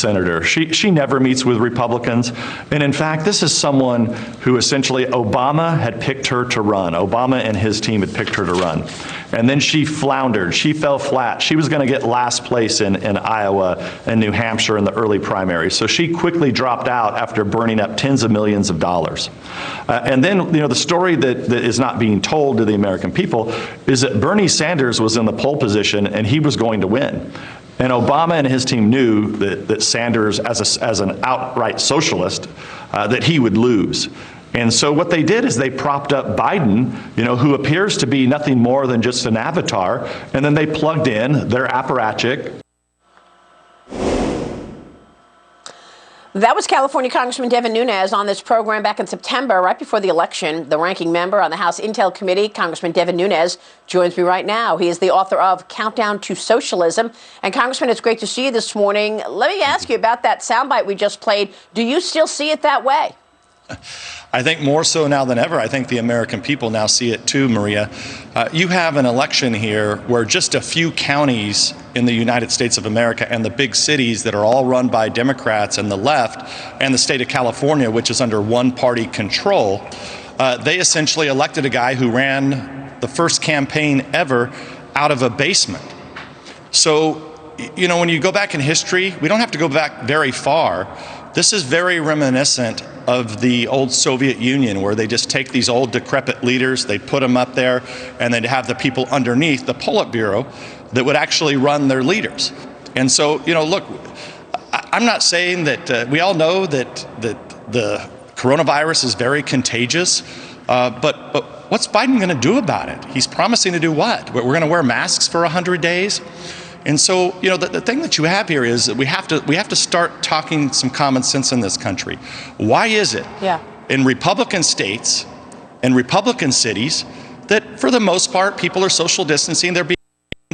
senator. She never meets with Republicans. And in fact, this is someone who essentially Obama had picked her to run. Obama and his team had picked her to run. And then she floundered. She fell flat. She was going to get last place in Iowa and New Hampshire in the early primaries. So she quickly dropped out after burning up tens of millions of dollars. And then, the story that is not being told to the American people is that Bernie Sanders was in the pole position and he was going to win. And Obama and his team knew that Sanders, as an outright socialist, that he would lose. And so what they did is they propped up Biden, who appears to be nothing more than just an avatar, and then they plugged in their apparatchik. That was California Congressman Devin Nunes on this program back in September, right before the election. The ranking member on the House Intel Committee, Congressman Devin Nunes, joins me right now. He is the author of Countdown to Socialism. And Congressman, it's great to see you this morning. Let me ask you about that soundbite we just played. Do you still see it that way? I think more so now than ever. I think the American people now see it too, Maria. You have an election here where just a few counties in the United States of America and the big cities that are all run by Democrats and the left, and the state of California, which is under one-party control, they essentially elected a guy who ran the first campaign ever out of a basement. So, when you go back in history, we don't have to go back very far. This is very reminiscent of the old Soviet Union, where they just take these old decrepit leaders, they put them up there, and then have the people underneath, the Politburo, that would actually run their leaders. And so, look, I'm not saying that we all know that the coronavirus is very contagious, but what's Biden going to do about it? He's promising to do what? We're going to wear masks for 100 days? And so, the thing that you have here is that we have to start talking some common sense in this country. Why is it in Republican states and Republican cities that, for the most part, people are social distancing, they're being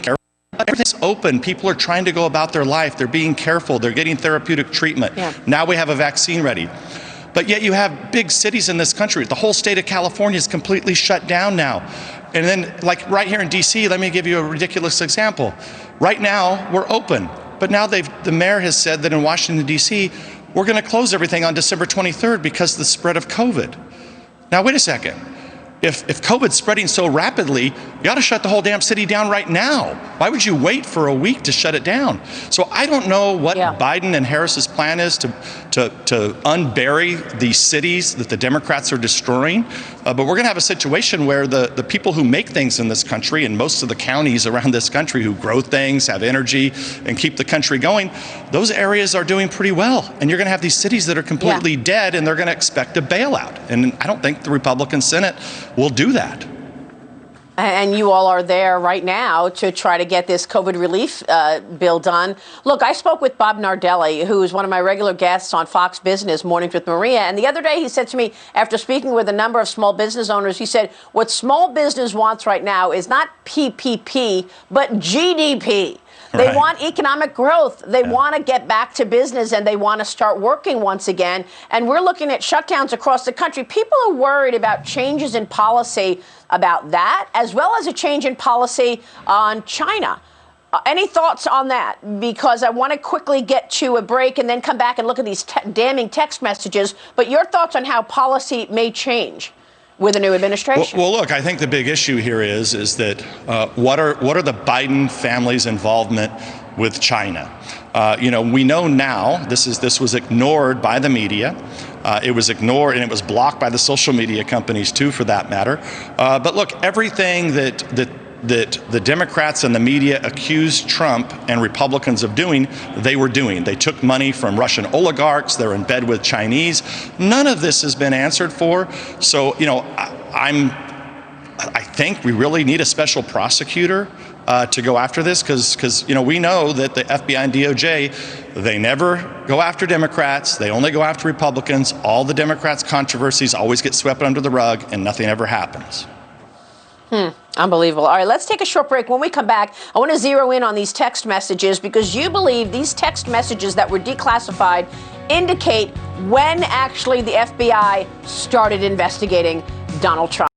careful, everything's open, people are trying to go about their life, they're being careful, they're getting therapeutic treatment. Now we have a vaccine ready. But yet you have big cities in this country. The whole state of California is completely shut down now. And then, like right here in D.C., let me give you a ridiculous example. Right now, we're open. But now the mayor has said that in Washington, D.C., we're going to close everything on December 23rd because of the spread of COVID. Now, wait a second. If COVID's spreading so rapidly, you ought to shut the whole damn city down right now. Why would you wait for a week to shut it down? So I don't know what Biden and Harris's plan is to unbury these cities that the Democrats are destroying. But we're going to have a situation where the people who make things in this country, and most of the counties around this country who grow things, have energy, and keep the country going, those areas are doing pretty well. And you're going to have these cities that are completely dead, and they're going to expect a bailout. And I don't think the Republican Senate will do that. And you all are there right now to try to get this COVID relief bill done. Look, I spoke with Bob Nardelli, who is one of my regular guests on Fox Business Mornings with Maria. And the other day he said to me, after speaking with a number of small business owners, he said, what small business wants right now is not PPP, but GDP. They want economic growth. They want to get back to business, and they want to start working once again. And we're looking at shutdowns across the country. People are worried about changes in policy about that, as well as a change in policy on China. Any thoughts on that? Because I want to quickly get to a break and then come back and look at these damning text messages. But your thoughts on how policy may change with a new administration? Well, look, I think the big issue here is that what are the Biden family's involvement with China? We know now this was ignored by the media. It was ignored, and it was blocked by the social media companies too, for that matter. But look, everything that the Democrats and the media accused Trump and Republicans of doing, they were doing. They took money from Russian oligarchs. They're in bed with Chinese. None of this has been answered for. So, I think we really need a special prosecutor to go after this, because we know that the FBI and DOJ, they never go after Democrats. They only go after Republicans. All the Democrats' controversies always get swept under the rug, and nothing ever happens. Unbelievable. All right, let's take a short break. When we come back, I want to zero in on these text messages, because you believe these text messages that were declassified indicate when actually the FBI started investigating Donald Trump.